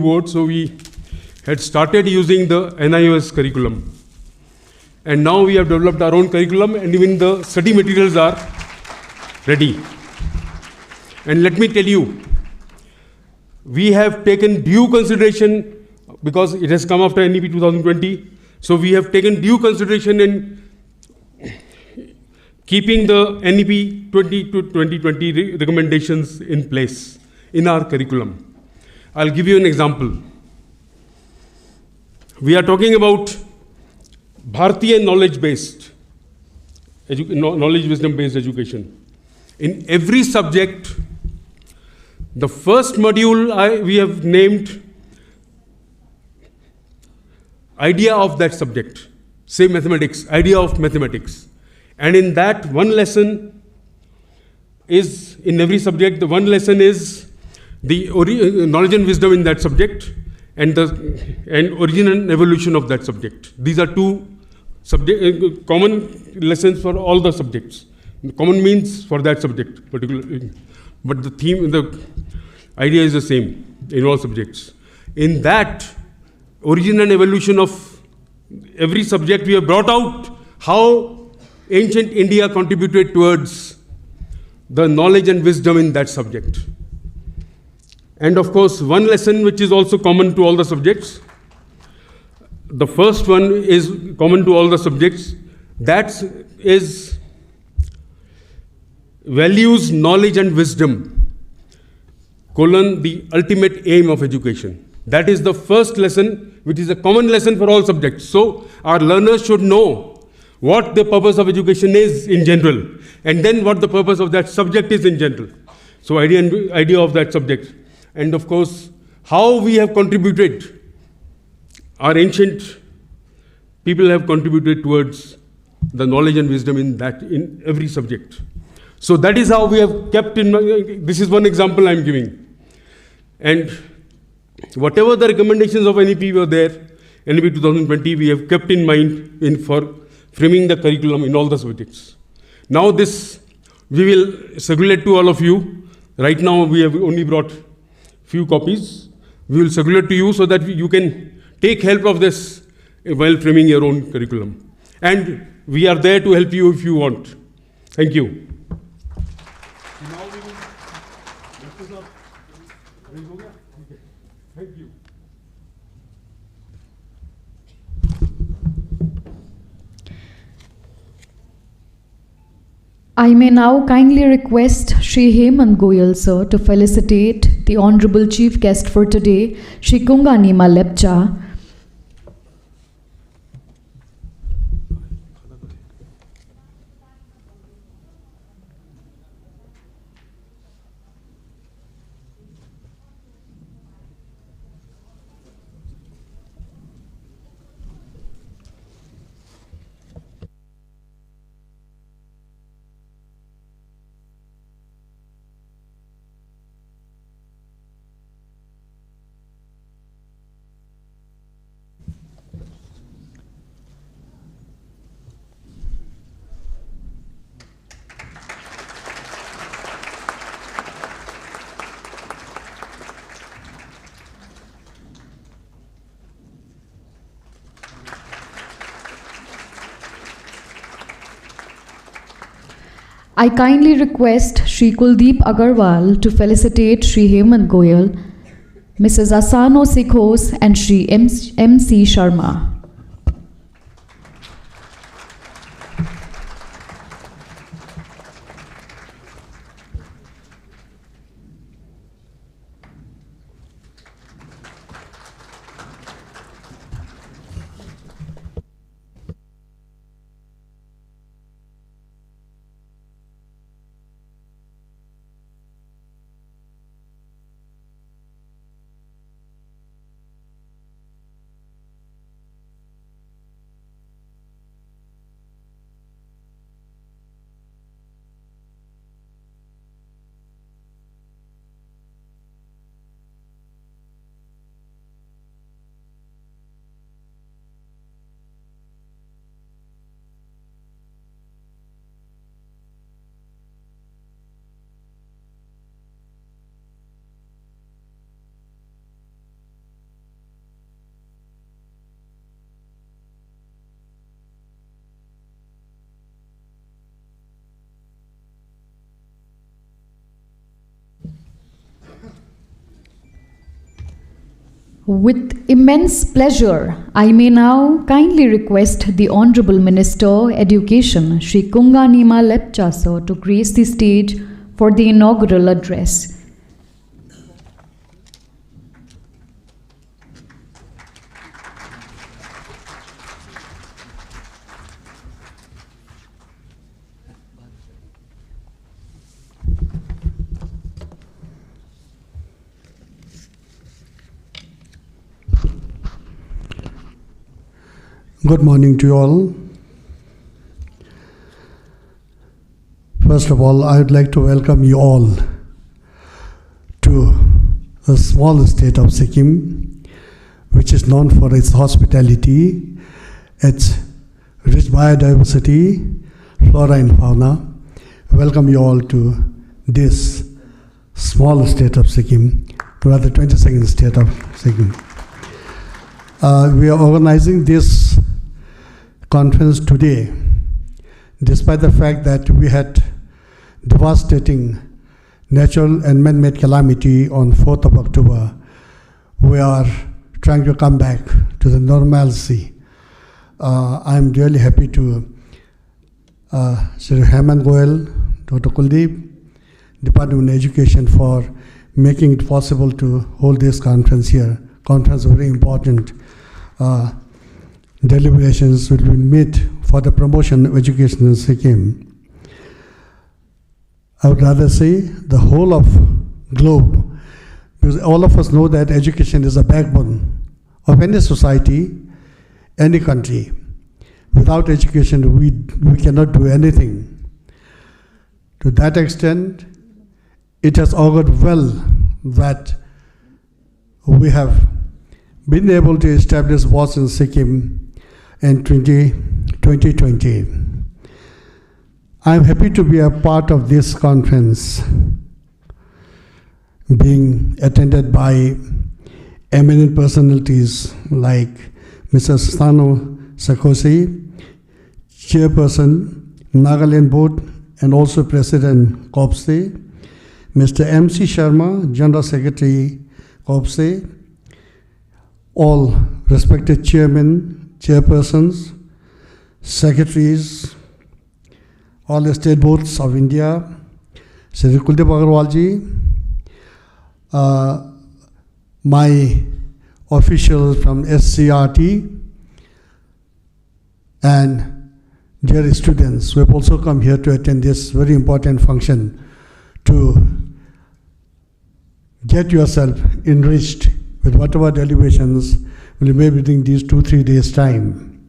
board, so we had started using the NIOS curriculum. And now we have developed our own curriculum, and even the study materials are ready. And let me tell you, we have taken due consideration, because it has come after NEP 2020, so we have taken due consideration in keeping the NEP 2020 recommendations in place in our curriculum. I'll give you an example. We are talking about Bharatiya knowledge-based, knowledge-wisdom-based education. In every subject, the first module we have named idea of that subject. Say mathematics, idea of mathematics. And in that, one lesson is, in every subject, the one lesson is the knowledge and wisdom in that subject, and origin and evolution of that subject. These are two common lessons for all the subjects. Common means for that subject particularly, but the theme, the idea is the same in all subjects. In that origin and evolution of every subject, we have brought out how ancient India contributed towards the knowledge and wisdom in that subject. And of course, one lesson which is also common to all the subjects. The first one is common to all the subjects. That is values, knowledge and wisdom, the ultimate aim of education. That is the first lesson, which is a common lesson for all subjects. So our learners should know what the purpose of education is in general, and then what the purpose of that subject is in general. So idea of that subject. And of course, how we have contributed, our ancient people have contributed towards the knowledge and wisdom in every subject. So that is how we have kept in mind. This is one example I am giving. And whatever the recommendations of NEP were there, NEP 2020, we have kept in mind for framing the curriculum in all the subjects. Now this, we will circulate to all of you. Right now we have only brought few copies. We will circulate to you so that you can take help of this while framing your own curriculum. And we are there to help you if you want. Thank you. Thank you. I may now kindly request Shri Hemant Goyal sir to felicitate the Honorable Chief Guest for today, Shri Kunga Nima Lepcha. I kindly request Shri Kuldeep Agarwal to felicitate Shri Hemant Goyal, Mrs. Asano Sikhos and Shri M.C. Sharma. With immense pleasure, I may now kindly request the Honorable Minister, Education, Shri Kunga Nima Lepcha, sir, to grace the stage for the inaugural address. Good morning to you all. First of all, I would like to welcome you all to the small state of Sikkim, which is known for its hospitality, its rich biodiversity, flora and fauna. Welcome you all to this small state of Sikkim, rather 22nd state of Sikkim. We are organizing this conference today, despite the fact that we had devastating natural and man-made calamity on 4th of October. We are trying to come back to the normalcy. I'm really happy to Sri Hemant Goyal, Dr. Kuldeep, Department of Education for making it possible to hold this conference here. Conference is very important. Deliberations will be made for the promotion of education in Sikkim. I would rather say the whole of globe, because all of us know that education is a backbone of any society, any country. Without education, we cannot do anything. To that extent, it has augured well that we have been able to establish BOSSE in Sikkim in 2020. I am happy to be a part of this conference, being attended by eminent personalities like Mr. Asano Sikhosi, Chairperson, Nagaland Board, and also President COBSE, Mr. MC Sharma, General Secretary COBSE, all respected chairmen, chairpersons, secretaries, all the state boards of India, Sri Kuldeep Agarwalji, my officials from SCRT, and dear students who have also come here to attend this very important function to get yourself enriched with whatever deliberations will be made within these 2-3 days' time.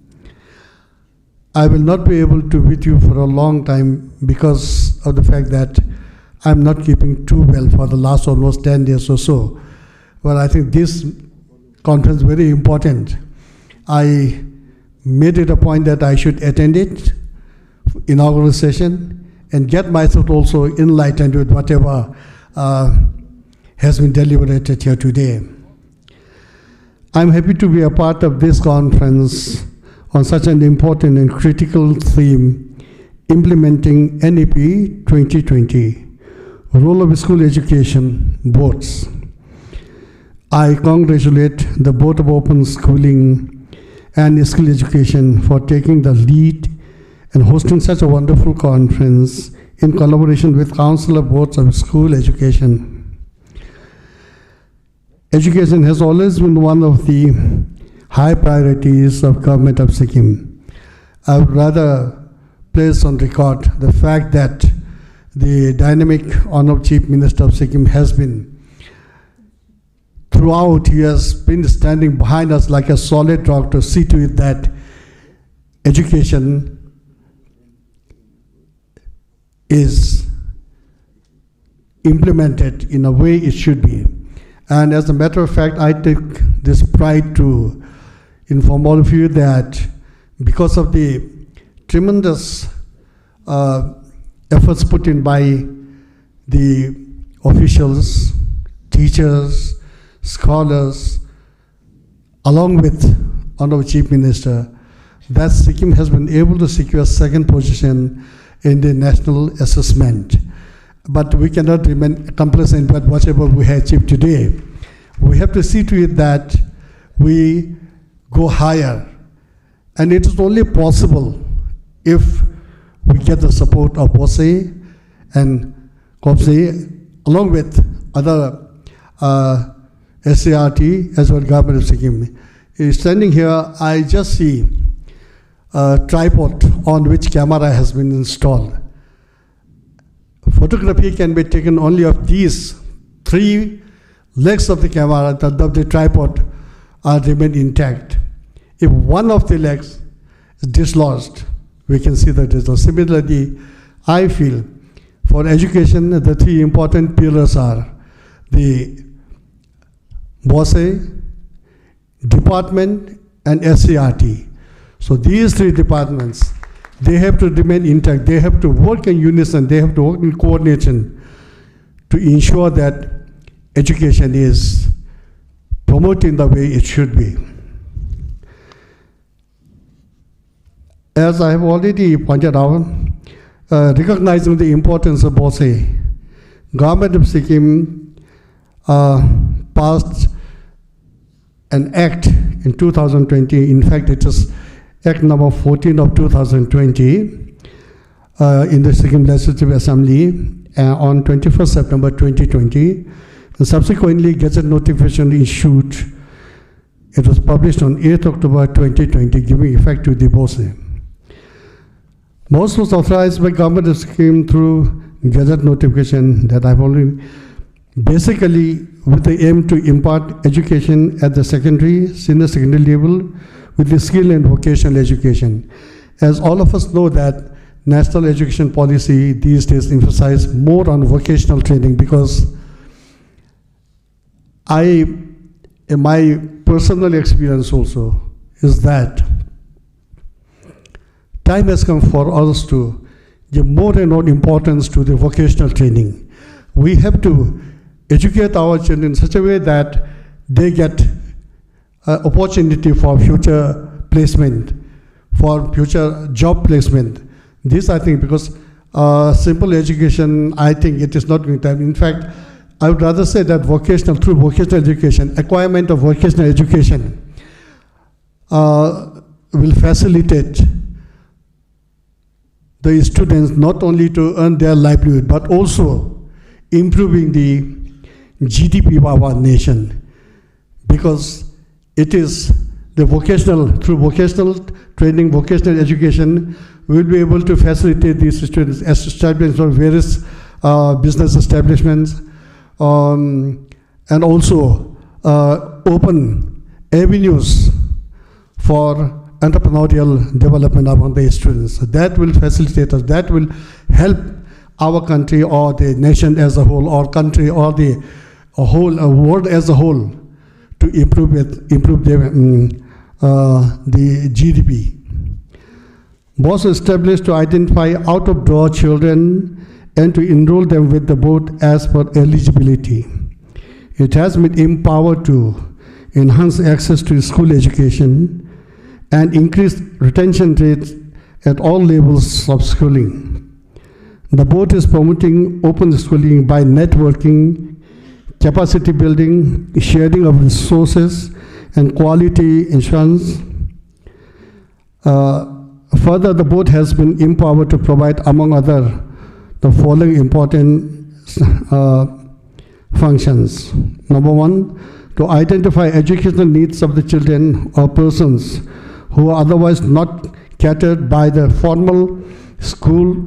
I will not be able to be with you for a long time because of the fact that I'm not keeping too well for the last almost 10 days or so. But I think this conference is very important. I made it a point that I should attend it, inaugural session, and get myself also enlightened with whatever has been deliberated here today. I'm happy to be a part of this conference on such an important and critical theme, Implementing NEP 2020, Role of School Education Boards. I congratulate the Board of Open Schooling and School Education for taking the lead and hosting such a wonderful conference in collaboration with Council of Boards of School Education. Education has always been one of the high priorities of Government of Sikkim. I would rather place on record the fact that the dynamic Honorable Chief Minister of Sikkim has been, throughout he has been standing behind us like a solid rock to see to it that education is implemented in a way it should be. And as a matter of fact, I take this pride to inform all of you that because of the tremendous efforts put in by the officials, teachers, scholars, along with Honorable Chief Minister, that Sikkim has been able to secure second position in the national assessment. But we cannot remain complacent with whatever we have achieved today. We have to see to it that we go higher. And it is only possible if we get the support of BOSSE and COBSE, along with other SART as well as Government of Sikkim. Standing here, I just see a tripod on which camera has been installed. Photography can be taken only of these 3 legs of the camera, the tripod remain intact. If one of the legs is dislodged, we can see that dislodged. Similarly, I feel for education, the 3 important pillars are the BOSSE, department, and SART. So these 3 departments, they have to remain intact. They have to work in unison. They have to work in coordination to ensure that education is promoted in the way it should be. As I have already pointed out, recognizing the importance of BOSSE, Government of Sikkim passed an act in 2020. In fact, it is Act number 14 of 2020 in the Sikkim Legislative Assembly on 21st September 2020, and subsequently Gazette notification issued. It was published on 8th October 2020, giving effect to the BOSSE. BOSSE was authorized by Government of Sikkim through Gazette notification that I've already, basically with the aim to impart education at the secondary, senior secondary level with the skill and vocational education. As all of us know that national education policy these days emphasizes more on vocational training, because my personal experience also is that time has come for us to give more and more importance to the vocational training. We have to educate our children in such a way that they get opportunity for future placement, for future job placement. This I think, because simple education, I think it is not going to happen. In fact, I would rather say that through vocational education, acquirement of vocational education will facilitate the students not only to earn their livelihood, but also improving the GDP of our nation. Because it is the through vocational training, vocational education, we will be able to facilitate these students as establishments of various business establishments, and also open avenues for entrepreneurial development among the students. So that will facilitate us, that will help our country or the nation as a whole, or country or the world as a whole, to improve the GDP. BOSSE established to identify out-of-door children and to enroll them with the board as per eligibility. It has been empowered to enhance access to school education and increase retention rates at all levels of schooling. The board is promoting open schooling by networking, capacity building, sharing of resources, and quality assurance. Further, the board has been empowered to provide, among other, the following important functions. Number 1, to identify educational needs of the children or persons who are otherwise not catered by the formal school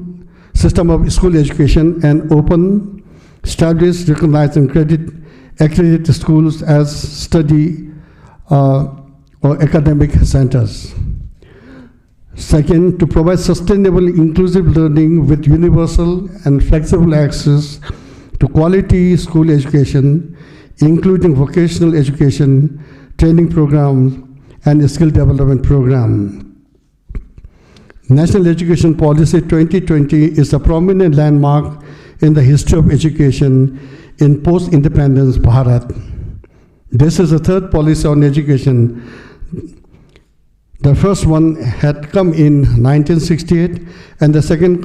system of school education, and open, established, recognized, and accredited schools as study or academic centers. Second, to provide sustainable, inclusive learning with universal and flexible access to quality school education, including vocational education, training programs, and skill development program. National Education Policy 2020 is a prominent landmark in the history of education in post-independence Bharat. This is the third policy on education. The first one had come in 1968, and the second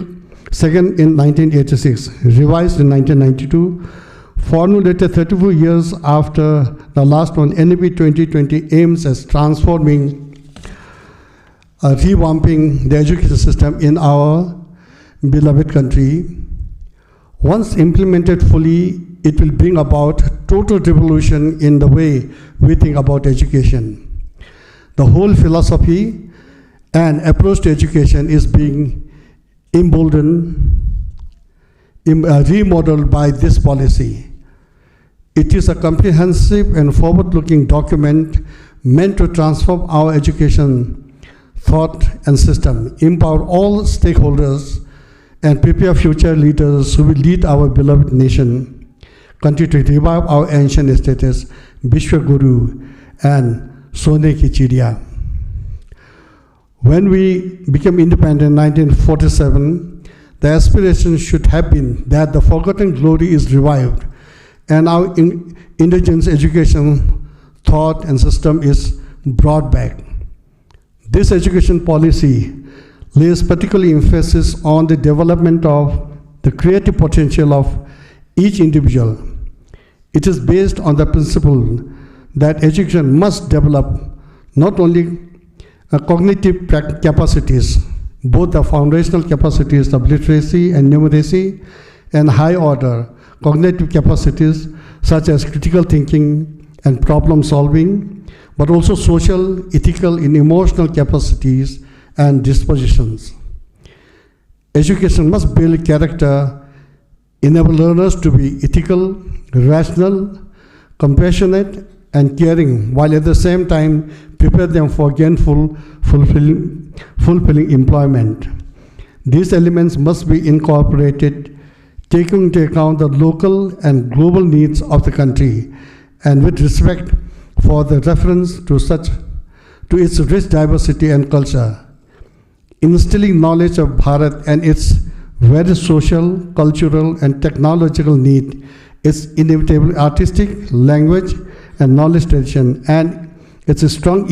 in 1986, revised in 1992, formulated 34 years after the last one, NEP 2020 aims at transforming, revamping the education system in our beloved country. Once implemented fully, it will bring about total revolution in the way we think about education. The whole philosophy and approach to education is being emboldened, remodeled by this policy. It is a comprehensive and forward-looking document meant to transform our education thought and system, empower all stakeholders, and prepare future leaders who will lead our beloved nation, continue to revive our ancient status, Vishwa Guru and Sone Ki Chidiya. When we became independent in 1947, the aspiration should have been that the forgotten glory is revived and our indigenous education thought and system is brought back. This education policy lays particular emphasis on the development of the creative potential of each individual. It is based on the principle that education must develop not only cognitive capacities, both the foundational capacities of literacy and numeracy, and high order cognitive capacities such as critical thinking and problem solving, but also social, ethical, and emotional capacities and dispositions. Education must build character, enable learners to be ethical, rational, compassionate, and caring, while at the same time prepare them for gainful, fulfilling employment. These elements must be incorporated, taking into account the local and global needs of the country, and with respect for the reference to its rich diversity and culture. Instilling knowledge of Bharat and its various social, cultural, and technological need, its inevitable artistic, language, and knowledge tradition, and its strong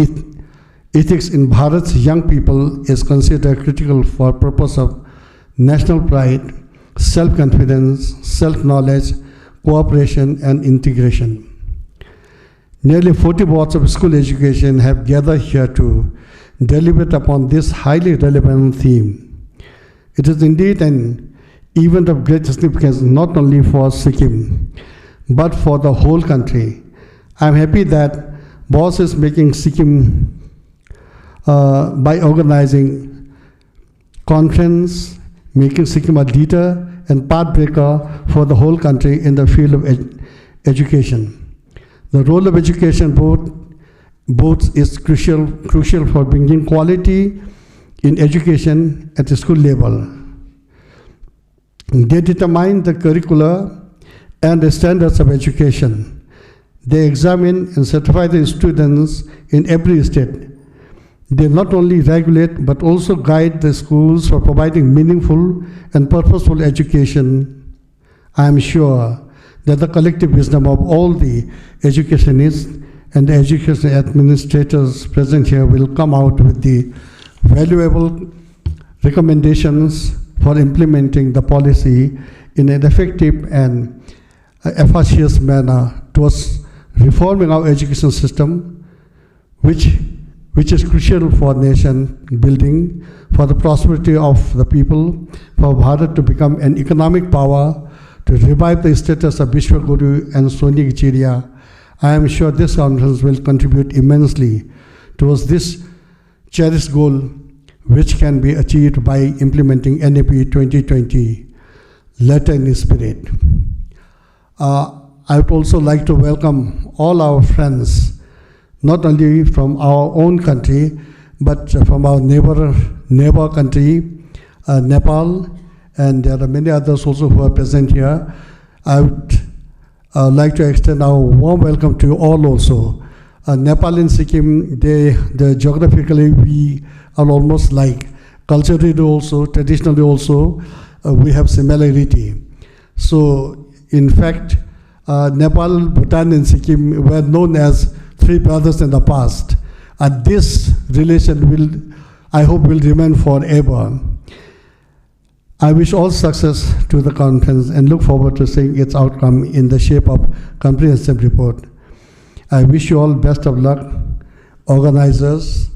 ethics in Bharat's young people is considered critical for purpose of national pride, self-confidence, self-knowledge, cooperation, and integration. Nearly 40 boards of school education have gathered here to deliberate upon this highly relevant theme. It is indeed an event of great significance not only for Sikkim, but for the whole country. I am happy that BOSSE is making Sikkim by organizing conference, making Sikkim a leader and pathbreaker for the whole country in the field of education. The role of education boards is crucial for bringing quality in education at the school level. They determine the curricula and the standards of education. They examine and certify the students in every state. They not only regulate but also guide the schools for providing meaningful and purposeful education. I am sure that the collective wisdom of all the educationists and the education administrators present here will come out with the valuable recommendations for implementing the policy in an effective and efficacious manner towards reforming our education system, which is crucial for nation building, for the prosperity of the people, for Bharat to become an economic power, to revive the status of Vishwa Guru and Sone Ki Chidiya. I am sure this conference will contribute immensely towards this cherished goal, which can be achieved by implementing NEP 2020, letter and spirit. I would also like to welcome all our friends, not only from our own country, but from our neighbor country, Nepal, and there are many others also who are present here. I would like to extend our warm welcome to you all also. Nepal and Sikkim, geographically we are almost like, culturally also, traditionally also, we have similarity. So in fact, Nepal, Bhutan and Sikkim were known as three brothers in the past. And this relation I hope will remain forever. I wish all success to the conference and look forward to seeing its outcome in the shape of comprehensive report. I wish you all best of luck, organizers.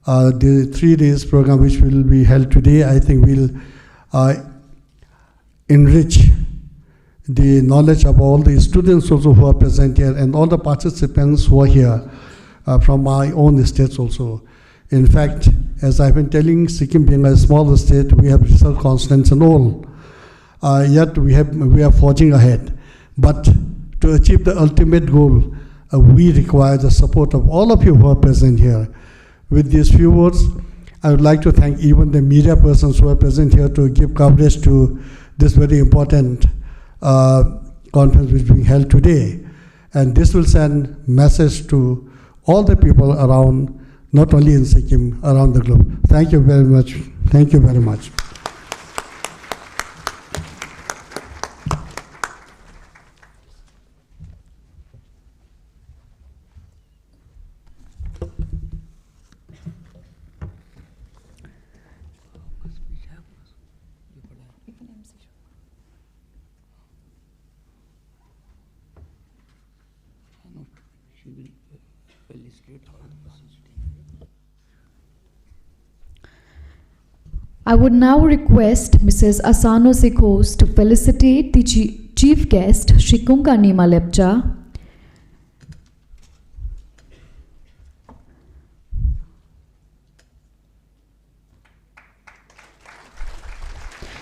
The 3 days program which will be held today, I think will enrich the knowledge of all the students also who are present here and all the participants who are here from my own states also. In fact, as I've been telling, Sikkim being a small state, we have research constants and all. Yet we are forging ahead. But to achieve the ultimate goal, we require the support of all of you who are present here. With these few words, I would like to thank even the media persons who are present here to give coverage to this very important conference which is being held today. And this will send message to all the people around, not only in Sikkim, around the globe. Thank you very much. Thank you very much. I would now request Mrs. Asano Sekhos to felicitate the chief guest, Shri Kunga Nima Lepcha.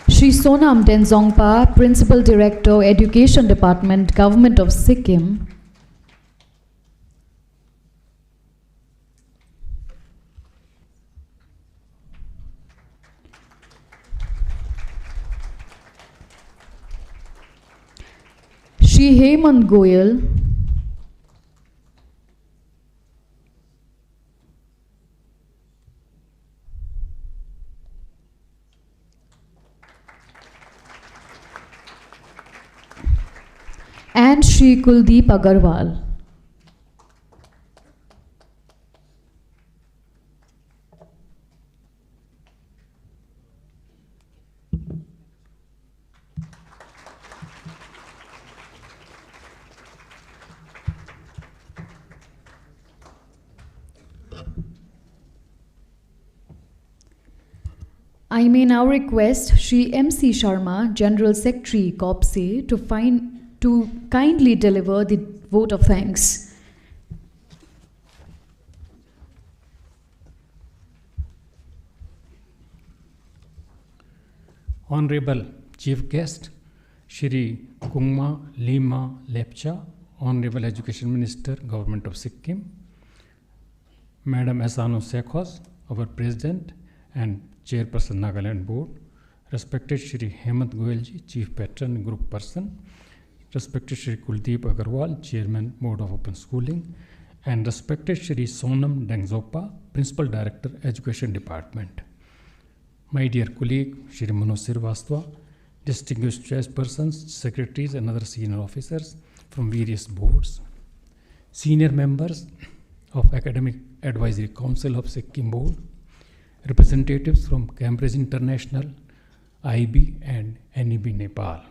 Shri Sonam Denzongpa, Principal Director, Education Department, Government of Sikkim. Shri Hemant Goyal, and Shri Kuldeep Agarwal. I may now request Shri M.C. Sharma, General Secretary, COBSE, to kindly deliver the vote of thanks. Honorable Chief Guest, Shri Kunga Nima Lepcha, Honorable Education Minister, Government of Sikkim, Madam Asano Sekhos, our President and Chairperson Nagaland Board, respected Shri Hemant Goyalji, Chief Patron Group Person, respected Shri Kuldeep Agarwal, Chairman Board of Open Schooling, and respected Shri Sonam Dengzopa, Principal Director, Education Department. My dear colleague, Shri Manoj Srivastava, distinguished chairpersons, secretaries, and other senior officers from various boards, senior members of Academic Advisory Council of Sikkim Board, representatives from Cambridge International, IB, and NEP Nepal,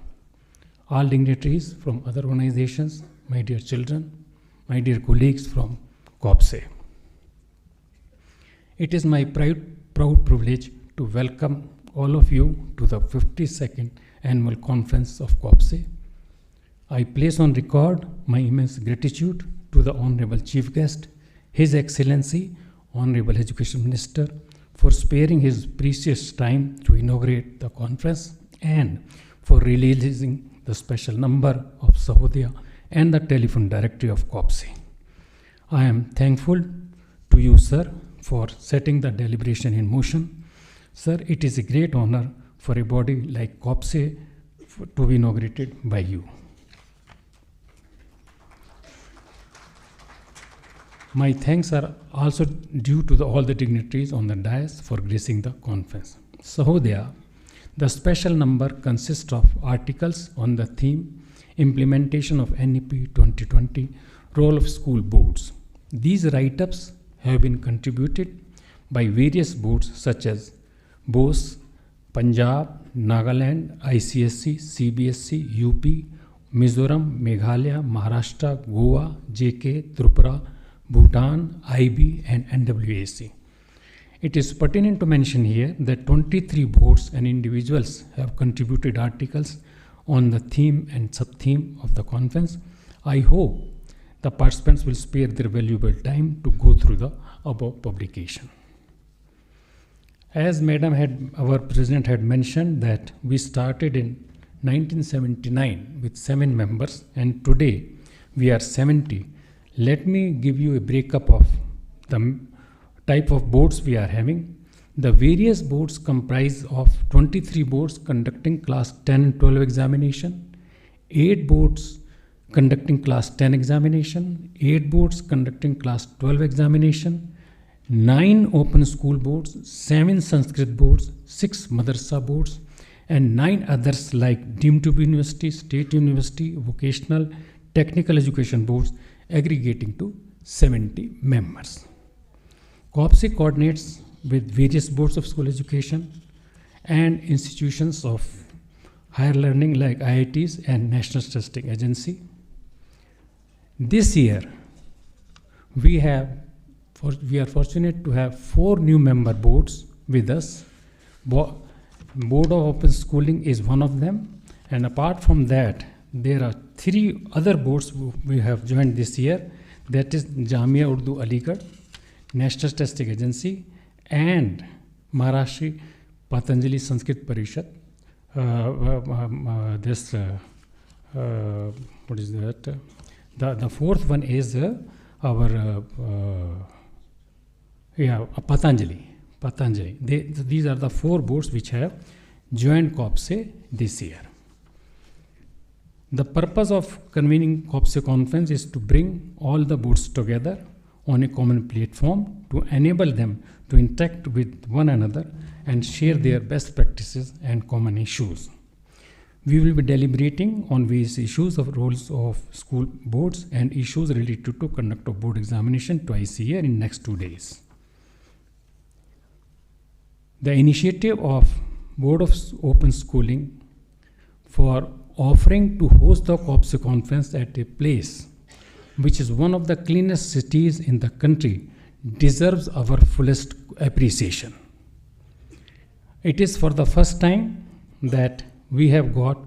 all dignitaries from other organizations, my dear children, my dear colleagues from COBSE. It is my proud privilege to welcome all of you to the 52nd Annual Conference of COBSE. I place on record my immense gratitude to the Honorable Chief Guest, His Excellency, Honorable Education Minister, for sparing his precious time to inaugurate the conference and for releasing the special number of Sahodaya and the telephone directory of COBSE. I am thankful to you, sir, for setting the deliberation in motion. Sir, it is a great honor for a body like COBSE to be inaugurated by you. My thanks are also due to all the dignitaries on the dais for gracing the conference. Sahodaya, the special number consists of articles on the theme Implementation of NEP 2020, Role of School Boards. These write-ups have been contributed by various boards such as BOSSE, Punjab, Nagaland, ICSC, CBSC, UP, Mizoram, Meghalaya, Maharashtra, Goa, JK, Tripura, Bhutan, IB, and NWAC. It is pertinent to mention here that 23 boards and individuals have contributed articles on the theme and sub-theme of the conference. I hope the participants will spare their valuable time to go through the above publication. As our President had mentioned that we started in 1979 with 7 members and today we are 70. Let me give you a breakup of the type of boards we are having. The various boards comprise of 23 boards conducting class 10 and 12 examination, 8 boards conducting class 10 examination, 8 boards conducting class 12 examination, 9 open school boards, 7 Sanskrit boards, 6 Madrasa boards, and 9 others like deemed to be university, state university, vocational, technical education boards, aggregating to 70 members. COBSE coordinates with various boards of school education and institutions of higher learning like IITs and National Testing Agency. This year, we are fortunate to have 4 new member boards with us. Board of Open Schooling is one of them, and apart from that, there are 3 other boards we have joined this year. That is Jamia Urdu Aligarh, National Testing Agency, and Maharashtra Patanjali Sanskrit Parishad. What is that? The fourth one is our Patanjali. These are the 4 boards which have joined COBSE this year. The purpose of convening COBSE conference is to bring all the boards together on a common platform to enable them to interact with one another and share their best practices and common issues. We will be deliberating on various issues of roles of school boards and issues related to conduct of board examination twice a year in next 2 days. The initiative of Board of Open Schooling for offering to host the COBSE conference at a place which is one of the cleanest cities in the country deserves our fullest appreciation. It is for the first time that we have got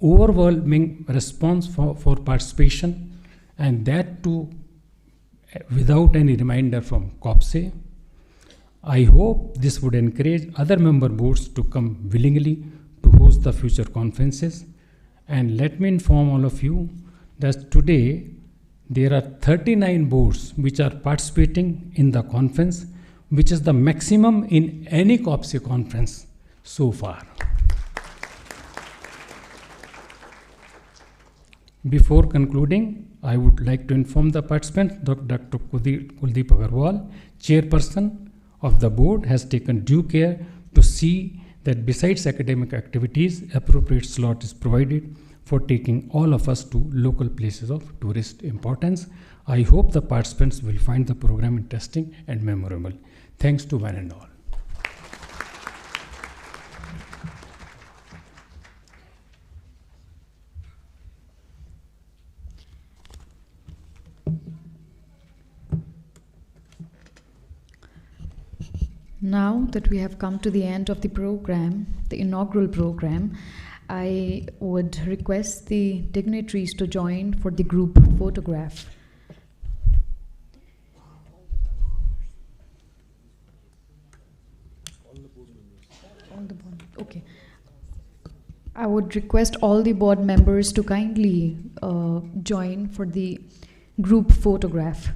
overwhelming response for participation, and that too without any reminder from COBSE. I hope this would encourage other member boards to come willingly to host the future conferences. And let me inform all of you that today there are 39 boards which are participating in the conference, which is the maximum in any COBSE conference so far. Before concluding, I would like to inform the participants that Dr. Kuldeep Agarwal, chairperson of the board, has taken due care to see that besides academic activities, appropriate slot is provided for taking all of us to local places of tourist importance. I hope the participants will find the program interesting and memorable. Thanks to one and all. Now that we have come to the end of the program, the inaugural program, I would request the dignitaries to join for the group photograph. Okay. I would request all the board members to kindly join for the group photograph.